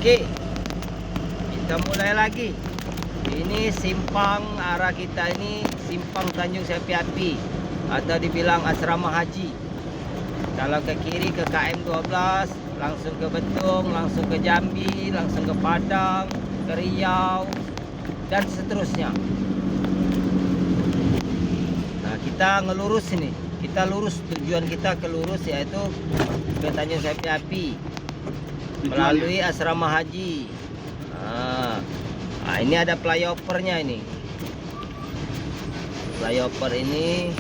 Oke, kita mulai lagi. Ini simpang arah kita ini simpang Tanjung Sepi Api atau dibilang asrama haji. Kalau ke kiri ke KM 12, langsung ke Betung, langsung ke Jambi, langsung ke Padang, ke Riau, dan seterusnya. Nah, kita ngelurus ini. Kita lurus, tujuan kita ke lurus yaitu ke Tanjung Sepi Api melalui asrama haji. Nah, ini ada flyovernya ini. Flyover ini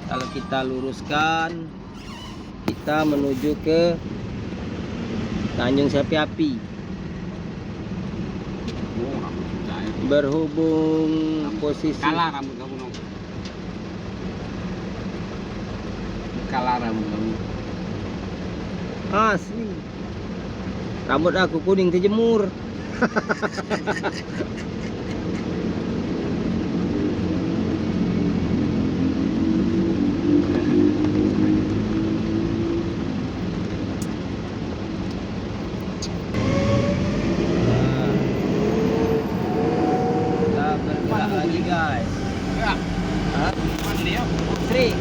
kalau kita luruskan, kita menuju ke Tanjung Sepi Api. Berhubung posisi kalah rambut kamu dong. Kalah rambut kamu. asli. Rambut aku kuning terjemur. Kita bergerak lagi guys. Ya, Hah? mandi ya. Putri.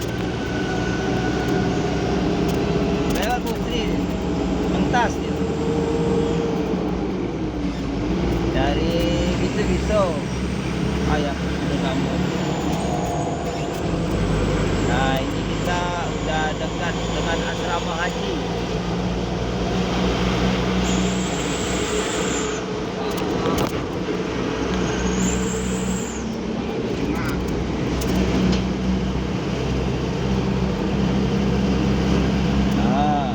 Lewat Putri. Mentas dia. Dari Bisu ayam kamu. Nah, ini kita udah dekat dengan asrama haji. Nah,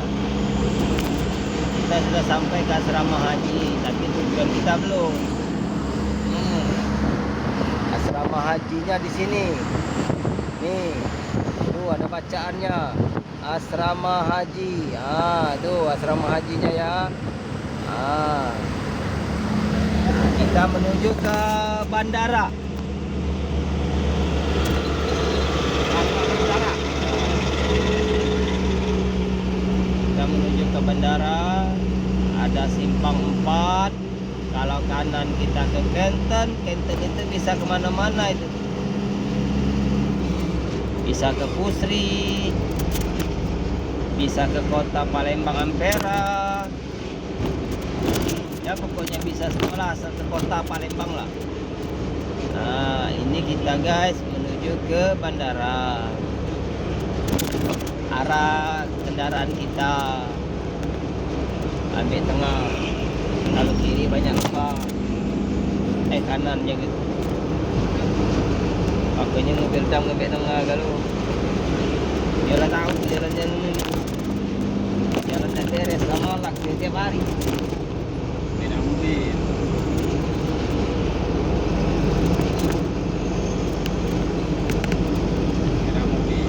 kita sudah sampai ke asrama haji, tapi tujuan kita belum. Asrama hajinya di sini. Nih, tuh ada bacaannya. Asrama haji. Tuh asrama hajinya ya. Kita menuju ke bandara. Kita menuju ke bandara. Ada simpang 4. Kalau kanan kita ke Kenten. Kenten itu bisa kemana-mana itu. Bisa ke Pusri, bisa ke kota Palembang Ampera. Ya pokoknya bisa sekolah asal ke kota Palembang lah. Nah, ini kita guys menuju ke bandara. Arah kendaraan kita ambil tengah. Kalau kiri banyak lubang. Kanannya gitu. Makanya mobil dam ngambil tengah kalau. Jalan tahu jalan-jalan. Jalan tak beres lama lak setiap hari. Beda mobil. Beda mobil.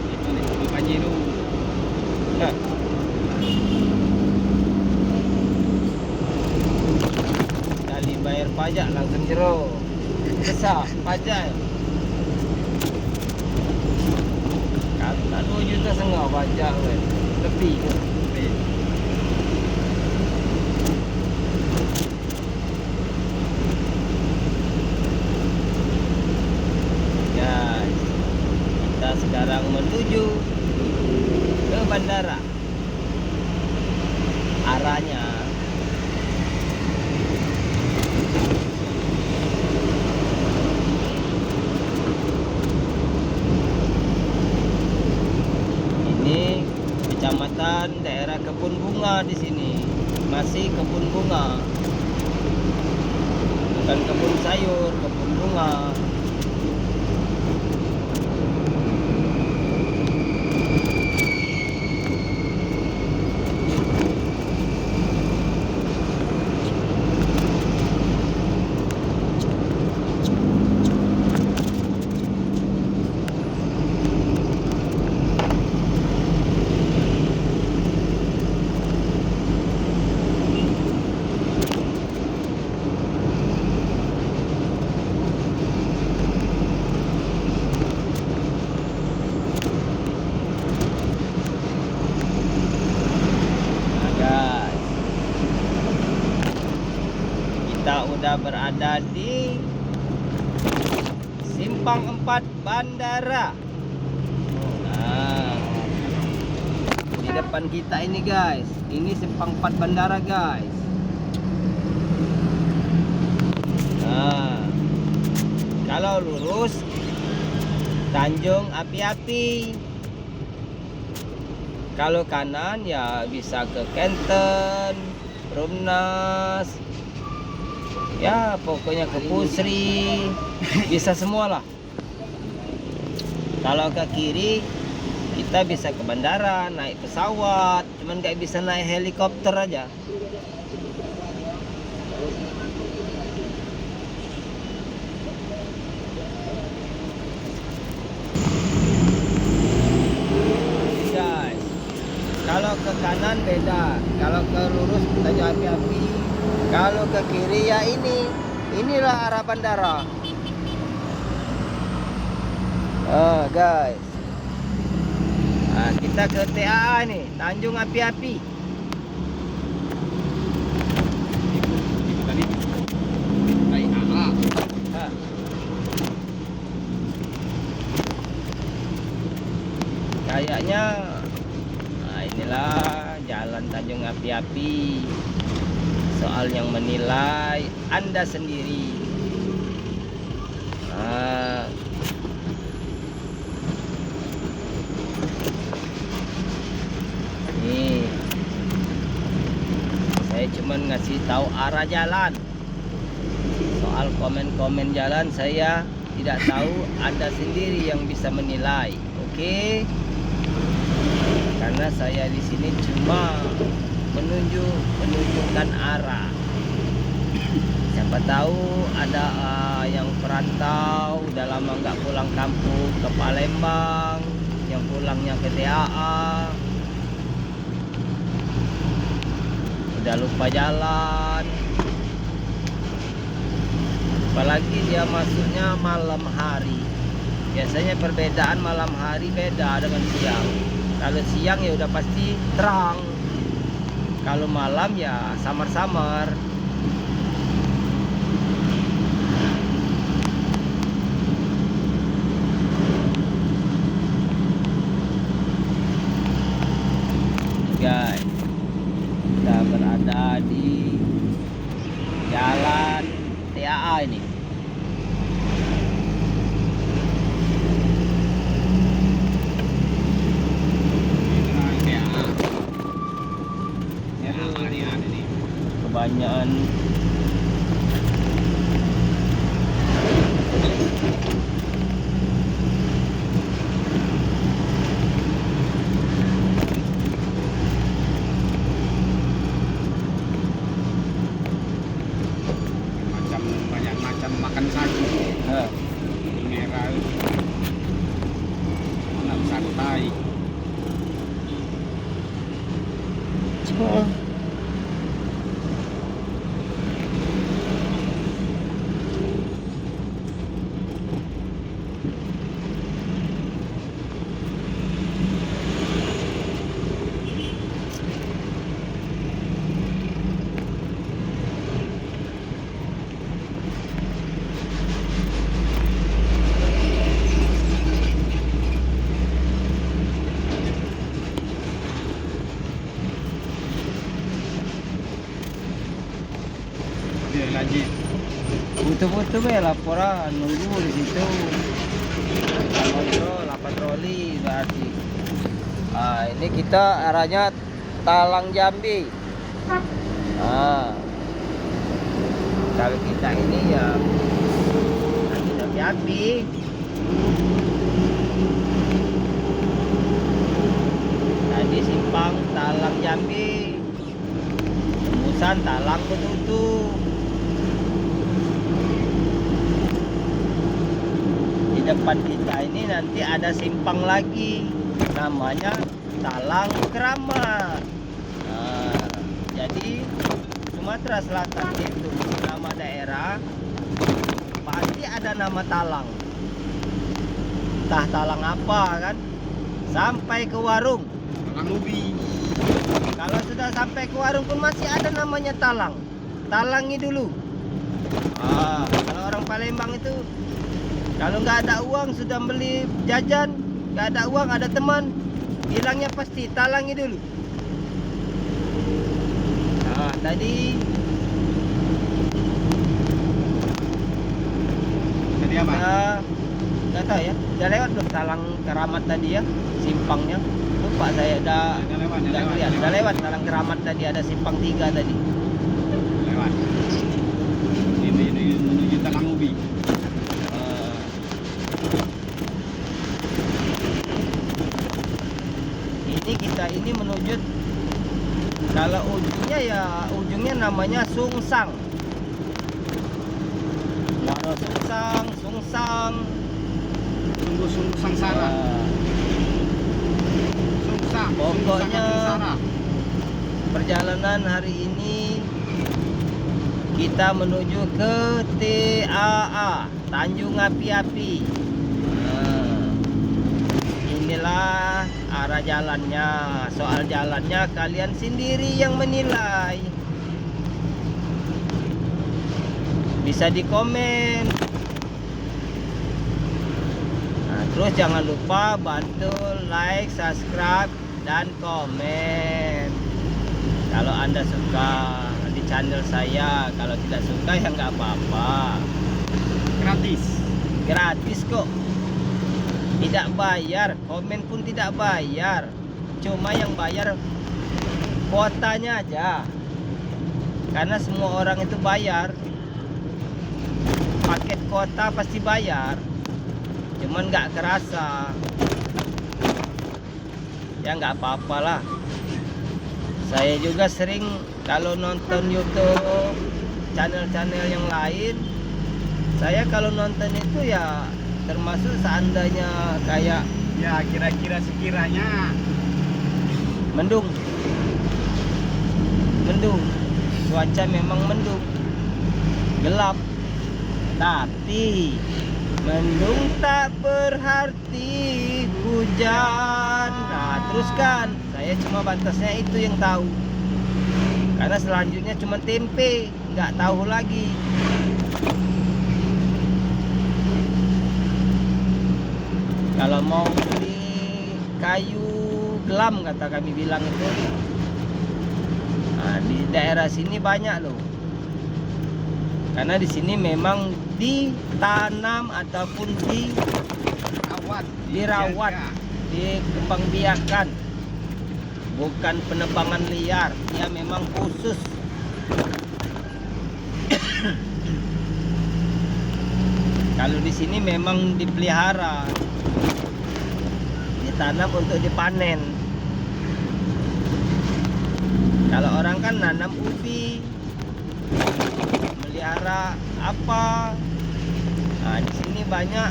Itu nih mobil panji itu. Kali bayar pajak langsung jero. Besar pajak. Kalau tak 2,5 juta pajak kan. Lebih ke. Ya, kita sekarang menuju ke bandara. Arahnya ini kecamatan daerah kebun bunga di sini. Masih kebun bunga. Bukan kebun sayur, kebun bunga. kita berada di Simpang 4 Bandara. Nah, di depan kita ini guys, ini Simpang 4 Bandara guys. Nah, kalau lurus Tanjung Api-Api. Kalau kanan ya bisa ke Kenten, Rumnas, ya pokoknya ke Pusri, bisa semualah. Kalau ke kiri kita bisa ke bandara, naik pesawat, cuman nggak bisa naik helikopter aja. Guys, kalau ke kanan beda, kalau ke lurus Tanjung Api-Api, kalau ke kiri ya inilah arah bandara. Guys, nah, kita ke TAA nih, Tanjung Api-Api. Tadi naik AA. Nah, kayaknya inilah jalan Tanjung Api-Api. Soal yang menilai Anda sendiri. Nah, nih saya cuman ngasih tahu arah jalan. Soal komen-komen jalan saya tidak tahu, Anda sendiri yang bisa menilai. Oke? Karena saya di sini cuma menunjukkan arah. Siapa tahu ada yang perantau udah lama nggak pulang kampung ke Palembang, yang pulangnya ke TAA, udah lupa jalan. Apalagi dia masuknya malam hari. Biasanya perbedaan malam hari beda dengan siang. Kalau siang ya udah pasti terang. Kalau malam ya samar-samar. Guys, kita berada di jalan TAA ini. Kebanyakan banyak macam makan sagu. Merah, makan santai. Dia lagi butuh-butuh be laporan, nunggu di situ. Kontrol, patroli berarti. Nah, ini kita arahnya Talang Jambi. Nah, kalau kita ini ya api-api. Tadi simpang Talang Jambi, tembusan Talang Betutu. Di depan kita ini nanti ada simpang lagi, namanya Talang Keramat. Nah, jadi Sumatera Selatan itu nama daerah pasti ada nama Talang. Entah Talang apa kan, sampai ke warung. Talang ubi. Kalau sudah sampai ke warung pun masih ada namanya Talang. Talangi dulu. Kalau orang Palembang itu kalau nggak ada uang sudah beli jajan, nggak ada uang ada teman, bilangnya pasti talangi dulu. Tadi apa? nggak tahu ya, udah lewat belum talang Keramat tadi ya, simpangnya. Lupa saya, udah lihat, udah lewat talang Keramat tadi, ada simpang 3 tadi. Lewat. Ini menuju Talang Ubi. Ini kita ini menuju, kalau ujungnya namanya Sungsang. Muara Sungsang. Sungguh sengsara. Pokoknya sengsara. Perjalanan hari ini kita menuju ke TAA, Tanjung Api-Api. Inilah arah jalannya. Soal jalannya kalian sendiri yang menilai. Bisa di komen. Terus jangan lupa bantu like, subscribe, dan komen. Kalau Anda suka di channel saya, kalau tidak suka ya nggak apa-apa. Gratis kok. Tidak bayar, komen pun tidak bayar. Cuma yang bayar kuotanya aja. Karena semua orang itu bayar. Paket kuota pasti bayar. Cuman nggak kerasa. Ya nggak apa-apalah. Saya juga sering kalau nonton YouTube channel-channel yang lain, saya kalau nonton itu ya termasuk seandainya kayak Ya kira-kira sekiranya mendung, cuaca memang mendung, gelap, tapi mendung tak berarti hujan. Nah teruskan, saya cuma batasnya itu yang tahu, karena selanjutnya cuma tempe, nggak tahu lagi. Kalau mau beli kayu gelam, kata kami bilang itu, nah, di daerah sini banyak loh. Karena di sini memang ditanam ataupun dirawat, dikembangbiakan, bukan penebangan liar. Dia memang khusus. Kalau di sini memang dipelihara, ditanam untuk dipanen. Kalau orang kan nanam ubi, melihara apa. Nah, di sini banyak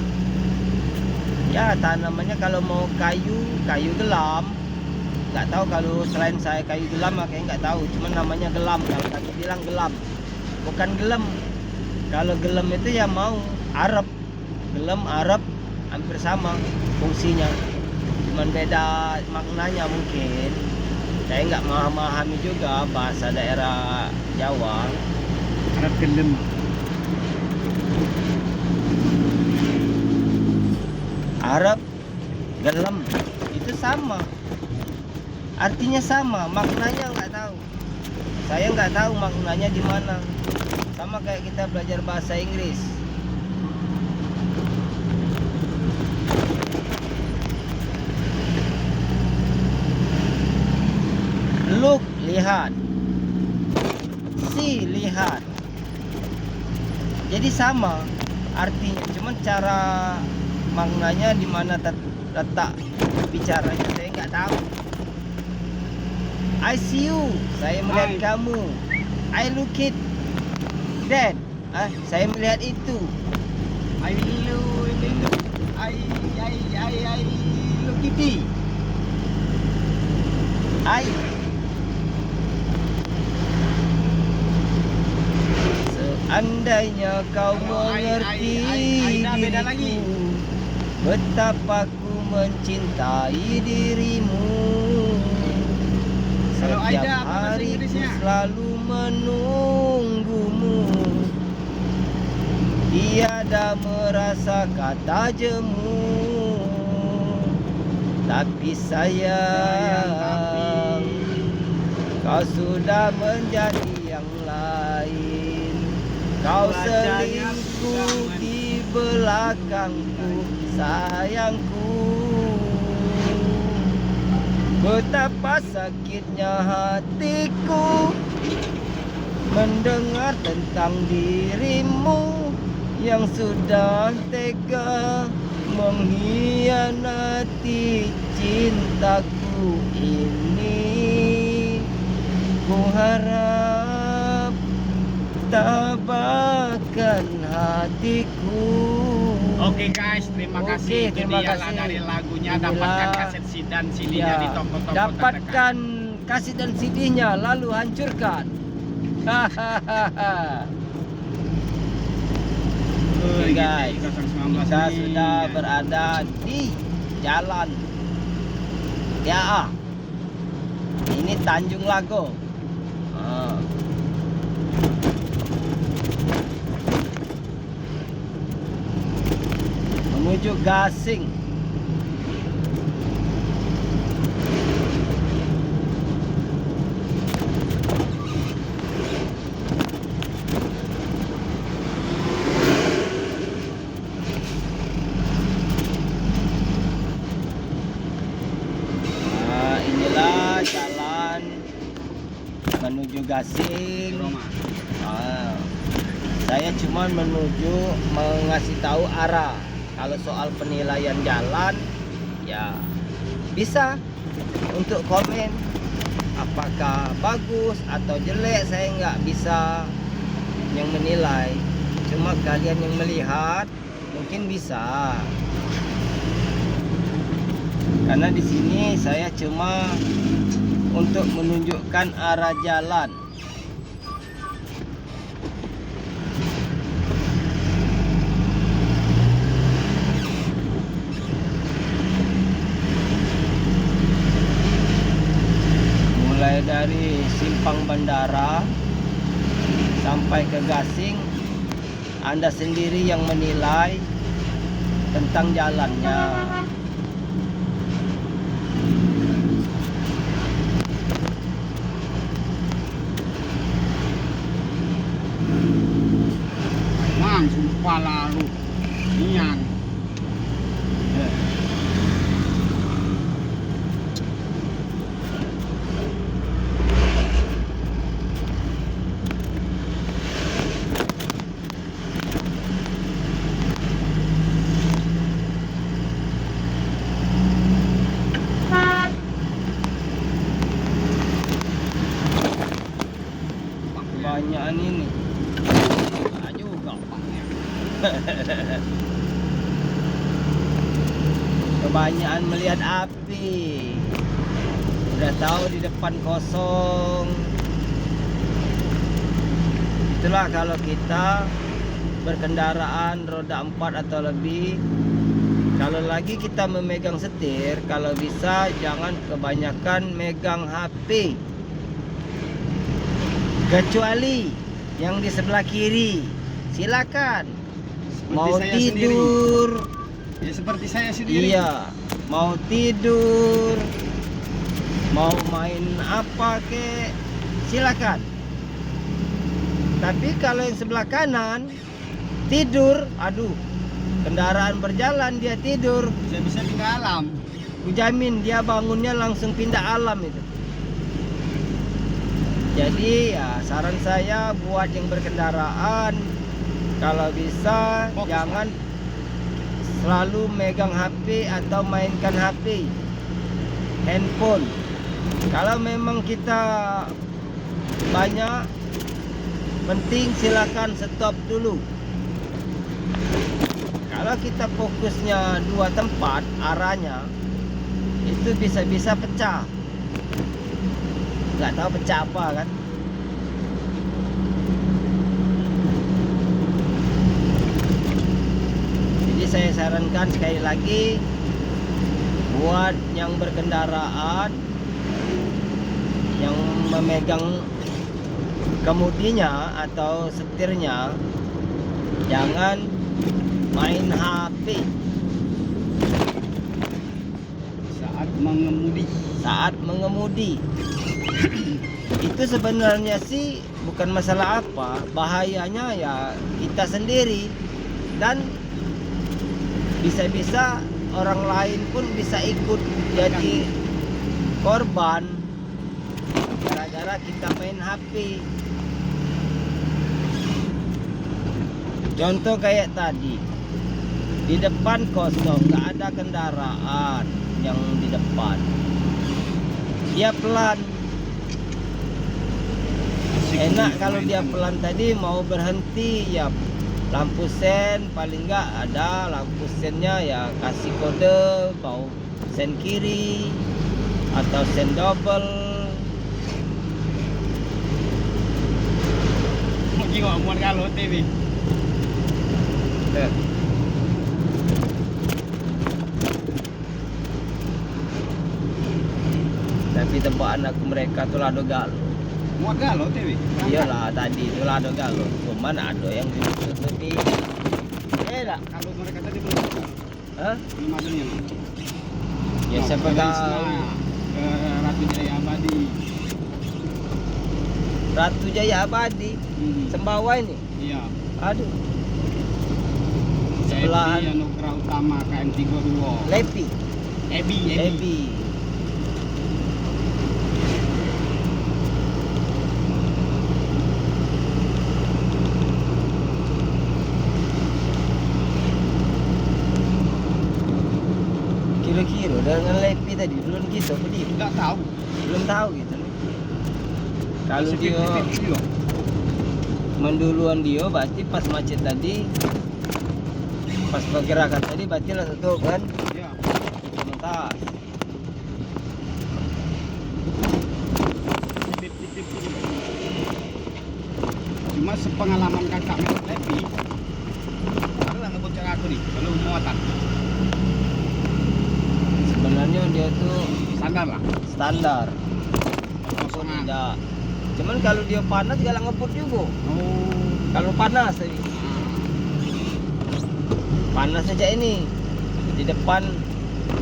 ya tanamannya. Kalau mau kayu gelam, nggak tahu kalau selain saya kayu gelam, kayaknya nggak tahu. Cuman namanya gelam, kalau kami bilang gelam, bukan gelem. Kalau gelem itu ya mau Arab, gelem Arab hampir sama fungsinya, cuman beda maknanya mungkin. Saya nggak memahami juga bahasa daerah Jawa. Arab gelem. Arab gelem itu sama, artinya sama, maknanya nggak tahu. Saya nggak tahu maknanya di mana. Sama kayak kita belajar bahasa Inggris. Look, lihat. See, lihat. Jadi sama artinya, cuman cara maknanya di mana letak bicaranya saya nggak tahu. I see you, saya melihat kamu. I look it, that, saya melihat itu. I look it. Seandainya kau mengerti beda lagi. diriku, betapa ku mencintai dirimu. Kalau Setiap Aida, apa bahasa hari ku Inggrisnya? selalu menunggumu. tiada merasa kata jemu, tapi sayang kau sudah menjadi yang lain. Kau selingkuh di belakangku, sayangku. Betapa sakitnya hatiku mendengar tentang dirimu yang sudah tega mengkhianati cintaku ini. Ku harap tabahkan hatiku. Oke guys, terima kasih. Itu Terima dialah kasih. dari lagunya. Inilah. Dapatkan kaset dan CD-nya Ya, di toko-toko dapatkan kaset dan CD-nya lalu hancurkan. Hahaha. Oke guys, kita sudah berada di jalan ya. Ini Tanjung Lago. Menuju Gasing. Inilah jalan menuju Gasing. Saya cuma mengasih tahu arah. Kalau soal penilaian jalan, ya bisa untuk komen apakah bagus atau jelek. Saya nggak bisa yang menilai, cuma kalian yang melihat mungkin bisa. Karena di sini saya cuma untuk menunjukkan arah jalan. Mulai dari simpang bandara sampai ke Gasing, Anda sendiri yang menilai tentang jalannya. Mang, sumpah lalu nian. Kebanyakan ini juga kebanyakan melihat api. Udah tahu di depan kosong. Itulah kalau kita berkendaraan roda 4 atau lebih. Kalau lagi kita memegang setir, kalau bisa jangan kebanyakan megang HP. Kecuali yang di sebelah kiri, silakan. Mau saya tidur, Ya seperti saya sendiri. iya. Mau tidur, mau main apa kek, silakan. Tapi kalau yang sebelah kanan tidur, aduh, kendaraan berjalan dia tidur, Bisa pindah alam. kujamin dia bangunnya langsung pindah alam itu. Jadi ya saran saya buat yang berkendaraan, kalau bisa Fokus, jangan selalu megang HP atau mainkan HP, handphone. Kalau memang kita banyak, penting silakan stop dulu. Kalau kita fokusnya dua tempat arahnya, itu bisa-bisa pecah. Nggak tahu pecah apa kan. Jadi saya sarankan sekali lagi, buat yang berkendaraan, yang memegang kemudinya atau setirnya, jangan main HP Saat mengemudi. saat mengemudi. Itu sebenarnya sih bukan masalah apa, bahayanya ya kita sendiri, dan bisa-bisa orang lain pun bisa ikut jadi korban gara-gara kita main HP. Contoh kayak tadi, di depan kosong, nggak ada kendaraan yang di depan, dia pelan. Enak kalau dia pelan tadi mau berhenti ya lampu sen, paling nggak ada lampu sennya ya kasih kode mau sen kiri atau sen double. Mau jiwa muat kalau TV. Tapi tebakan aku mereka tuh lado galo. Muat kalau TV. Iyalah tadi itu lado galo, cuman ada yang ditutupi. Lah, Kalau mereka tadi belum ada. hah? Belum ada yang. Ya siapa tahu. Ratu Jaya Abadi. Ratu Jaya Abadi, Sembawa ini. Iya. Aduh, Sebelahan Sebelahan. Anugerah Utama KM32. Lepi, Ebi. Lepi. Kira-kira dengan Lepi tadi belum gitu apa dia? Tidak tahu. Belum tahu gitu. Kalau Masih dia 50-50 loh. menduluan dia berarti pas macet tadi, pas pergerakan tadi berarti lah satu kan Iya. sebentar. 50-50 loh. Cuma sepengalaman kakak Levi, aku lah ngebut cara aku nih, kalau muatan Sebenarnya dia tuh standar lah. standar, aku Kosongan. tidak. Cuman kalau dia panas galak ngebut juga. Oh. Kalau panas tadi, panas saja ini di depan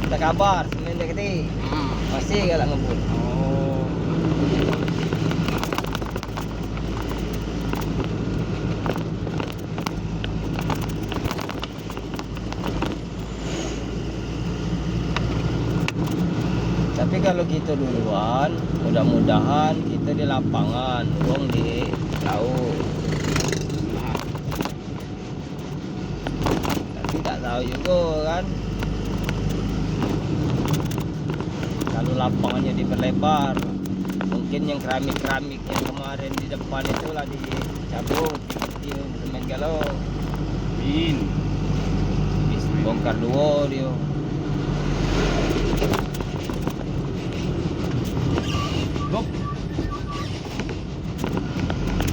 kita kabar semen dekati Ah. masih galak ngebut. Oh. Tapi kalau kita duluan, mudah-mudahan kita di lapangan, uang di laut. Nah, Tapi tak tahu juga kan. Kalau lapangannya diperlebar, mungkin yang keramik-keramik yang kemarin di depan itu lah dicabut, dikecil, semen galau, Min. bongkar dua dia. Gop.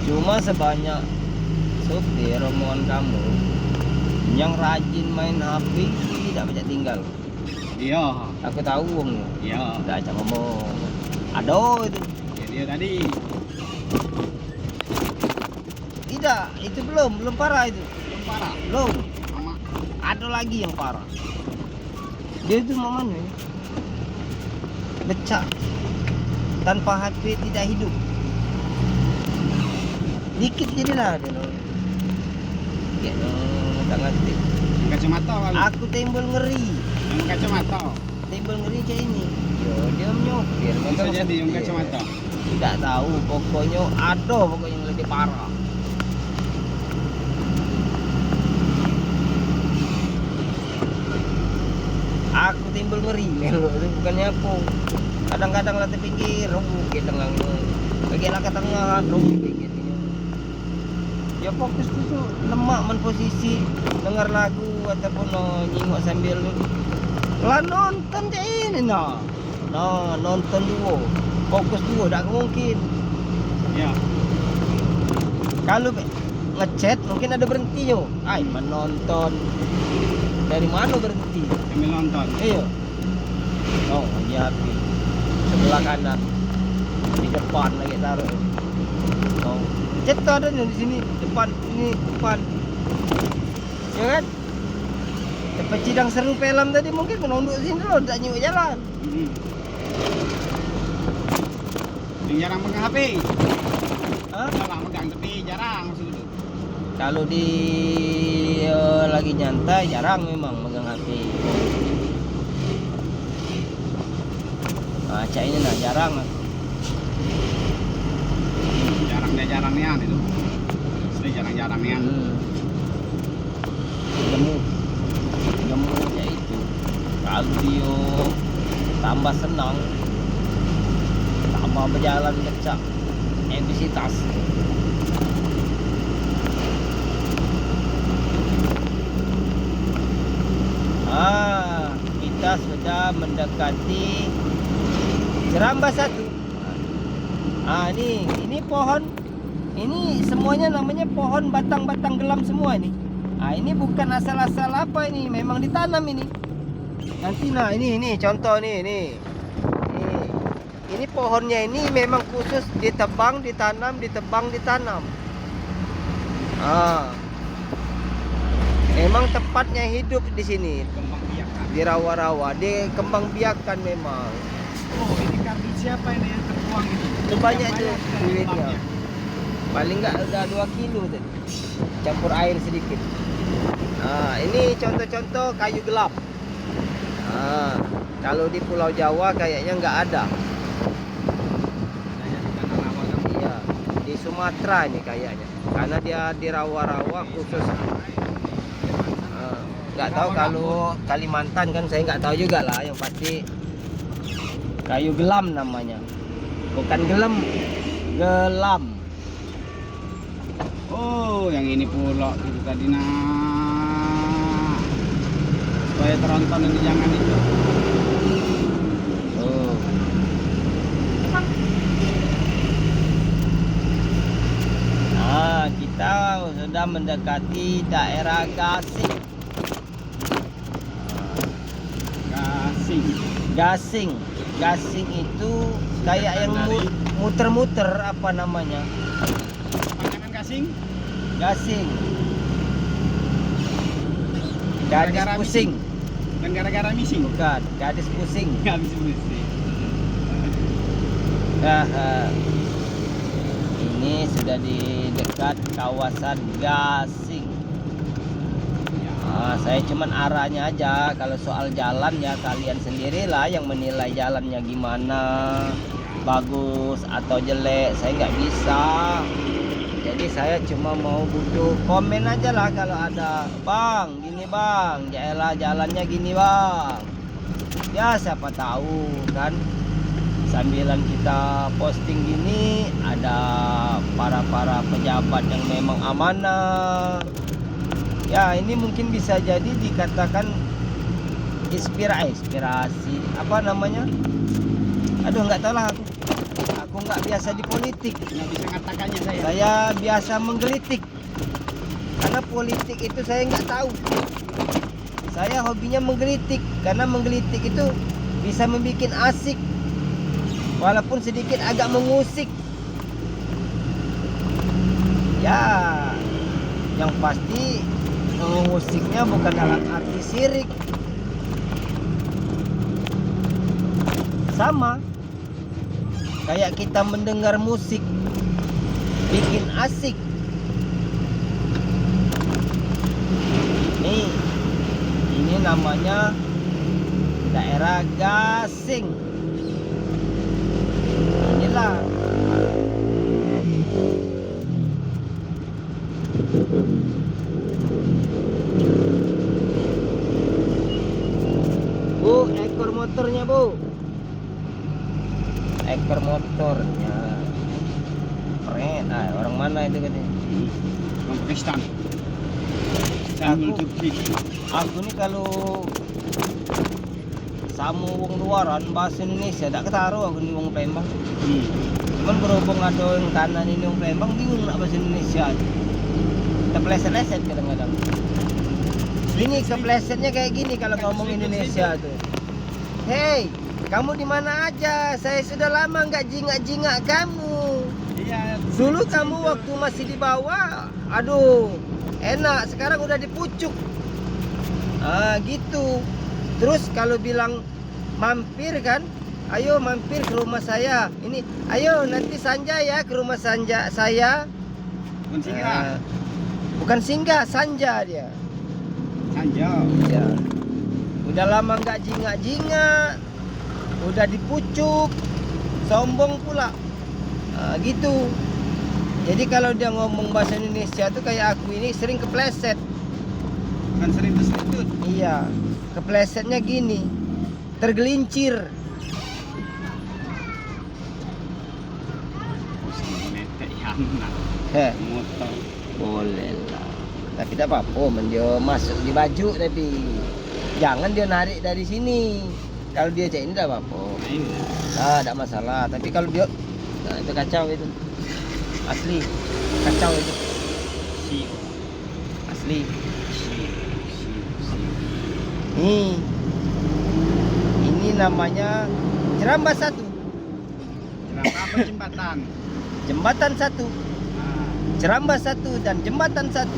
Cuma sebanyak sopir rombongan kamu yang rajin main HP tidak banyak tinggal. Iya. Aku tahu wong, Iya. tidak ajak ngomong. Aduh itu. Ya, dia tadi. Tidak, itu belum parah itu. Belum parah. Belum. Sama. Ada lagi yang parah. Dia itu mau mana? Becak. Tanpa HP tidak hidup. Dikit jadilah dia. Ya, tak ngerti. Yang kacamata kali. Aku timbul ngeri. Yang kacamata. Timbul ngeri kayak ini. Yo, dia menyopir. Bisa jadi yang kacamata. Tidak tahu, pokoknya ada pokoknya yang lebih parah. Aku timbul ngeri, melo itu bukannya apa. Kadang-kadang lah terpikir, ke tengah lagi lah ke tengah, pikir. Ya fokus tu lemak men posisi dengar lagu ataupun nyingok sambil lah nonton je ini nonton dulu, fokus dulu tak mungkin. Ya. Kalau ngechat mungkin ada berhentinya. Ai menonton. Dari mana berhenti? Sambil nonton. Iya. Oh, lagi HP. Sebelah kanan. Di depan lagi taruh. Oh. Chat tuh ada di sini, depan ini depan. Ya kan? Tempat Cidang seru film tadi mungkin menunduk sini dulu, tidak nyuk jalan. Yang jarang pegang HP. Hah? Jarang pegang tapi jarang maksud itu. Kalau di lagi nyantai jarang memang megang HP. Nah, cak ini nah jarang. Jarang nian itu. Sudah jarang nian. Gemu aja itu. Kalau dia tambah senang, tambah berjalan kencang, intensitas. Kita sudah mendekati Jerambas 1. Ini pohon. Ini semuanya namanya pohon batang-batang gelam semua ini. Ini bukan asal-asal apa ini, memang ditanam ini. Nanti ini contoh nih. Ini pohonnya ini memang khusus ditebang, ditanam, ditebang, ditanam. Memang tempatnya hidup di sini. Kembang biakan. Di rawa-rawa, dikembang biakan memang. Oh, ini karbit siapa ini yang terbuang ini? Itu banyak Yang tuh duitnya. Paling enggak udah 2 kilo tadi. Campur air sedikit. Ini contoh-contoh kayu gelap. Kalau di Pulau Jawa kayaknya nggak ada. Iya, di Sumatera ini kayaknya. Karena dia di rawa-rawa khusus. Nggak tahu kalau Kalimantan kan saya nggak tahu juga lah. Yang pasti kayu gelam namanya. Bukan gelem, gelam. Oh, yang ini pula itu tadi supaya teronton ini jangan itu. Kita sudah mendekati daerah Gasing. Gasing itu kayak yang muter-muter apa namanya? Panjangan gasing? Gasing. Gadis Gara-gara pusing. Dan gara-gara missing. Bukan, gadis pusing. Habis pusing. Ini sudah di dekat kawasan Gasing. Saya cuman arahnya aja. Kalau soal jalan ya kalian sendirilah yang menilai jalannya gimana, bagus atau jelek. Saya nggak bisa. Jadi saya cuma mau butuh komen aja lah kalau ada, bang, gini bang, yaelah jalannya gini bang. Ya siapa tahu kan. Sambilan kita posting gini ada para pejabat yang memang amanah. Ya ini mungkin bisa jadi dikatakan inspirasi apa namanya? Aduh nggak tahu lah aku nggak biasa di politik. Nggak bisa ngatakannya saya. Saya biasa menggelitik. Karena politik itu saya nggak tahu. Saya hobinya menggelitik karena menggelitik itu bisa membuat asik. Walaupun sedikit agak mengusik. Ya, yang pasti mengusiknya bukan dalam arti sirik. Sama kayak kita mendengar musik bikin asik. Ini namanya daerah Gasing. Inilah Bu, ekor motornya Bu. Ekor motornya keren. Orang mana itu katanya? Orang Pakistan. Aku nih kalau sama wong luaran bahasa Indonesia tak ketaruh aku nih wong Palembang. Cuman berhubung ada yang kanan ini wong Palembang bingung nak bahasa Indonesia. Terpleset-leset kadang-kadang. Ini keplesetnya kayak gini kalau ngomong Indonesia tuh. Hey, kamu di mana aja? Saya sudah lama nggak jingak-jingak kamu. Iya. Dulu kamu waktu masih di bawah, aduh, enak. Sekarang udah di pucuk. Gitu. Terus kalau bilang mampir kan, ayo mampir ke rumah saya. Ini, ayo nanti Sanja ya ke rumah saya. Bukan singgah. Bukan singgah, Sanja dia. Sanja. Iya. Udah lama nggak jingak-jingak, udah dipucuk, sombong pula. Gitu. Jadi kalau dia ngomong bahasa Indonesia tuh kayak aku ini sering kepleset. Kan sering tersudut. Iya, keplesetnya gini, tergelincir. Netek yang Heh, motor. boleh lah. Tapi tak apa-apa, dia masuk di baju tapi jangan dia narik dari sini. Kalau dia cek ini tak apa-apa. Nah ini. Tak masalah. Tapi kalau dia, nah itu kacau itu. Asli, kacau itu. Sio. Asli. Sio. Ini namanya Jerambas 1. Kenapa apa jembatan? Jembatan 1. Jerambas 1 dan jembatan 1.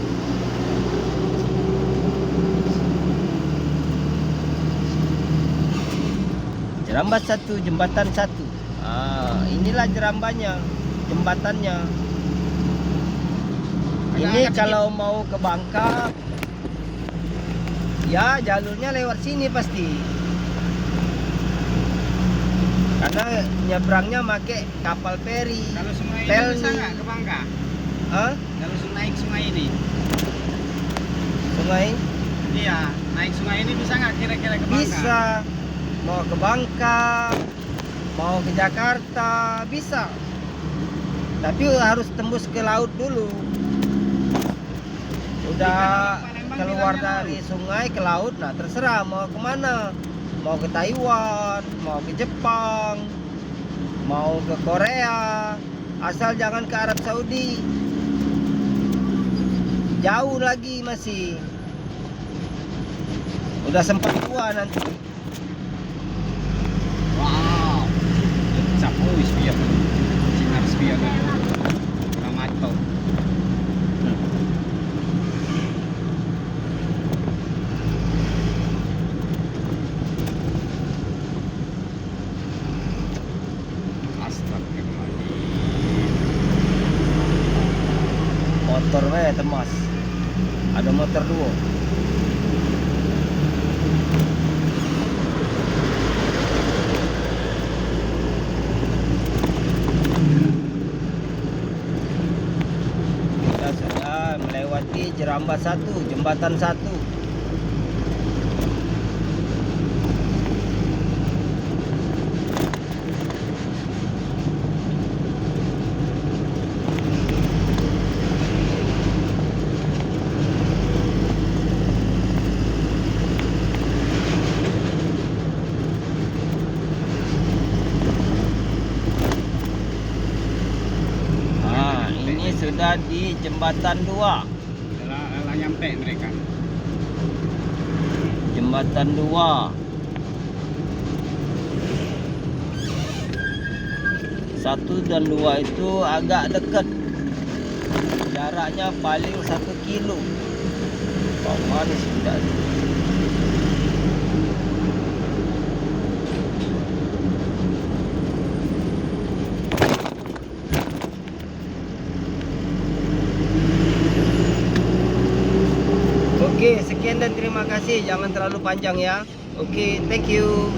Jerambas 1, jembatan 1. Inilah jerambanya, jembatannya. Ini kalau mau ke Bangka, ya jalurnya lewat sini pasti. Karena nyebrangnya pakai kapal feri. Kalau sungai ini Pelni. bisa nggak ke Bangka? Hah? Kalau naik sungai ini? Sungai? Iya, naik sungai ini bisa nggak kira-kira ke Bangka? Bisa. Mau ke Bangka, mau ke Jakarta, bisa. Tapi harus tembus ke laut dulu. Udah keluar dari sungai ke laut, nah terserah mau kemana. Mau ke Taiwan, mau ke Jepang, mau ke Korea, asal jangan ke Arab Saudi. Jauh lagi masih. Udah sempat tua nanti. Wow. Sapu spion. Sinar spion. Ramato. Motor temas. Ada motor 2. Kita sudah melewati Jerambas 1, jembatan 1. Ini sudah di jembatan 2. Lah nyampe mereka. Jembatan 2. 1 dan 2 itu agak dekat. Jaraknya paling 1 kilo. Mana sudah. Oke, sekian dan terima kasih. Jangan terlalu panjang ya. Oke, thank you.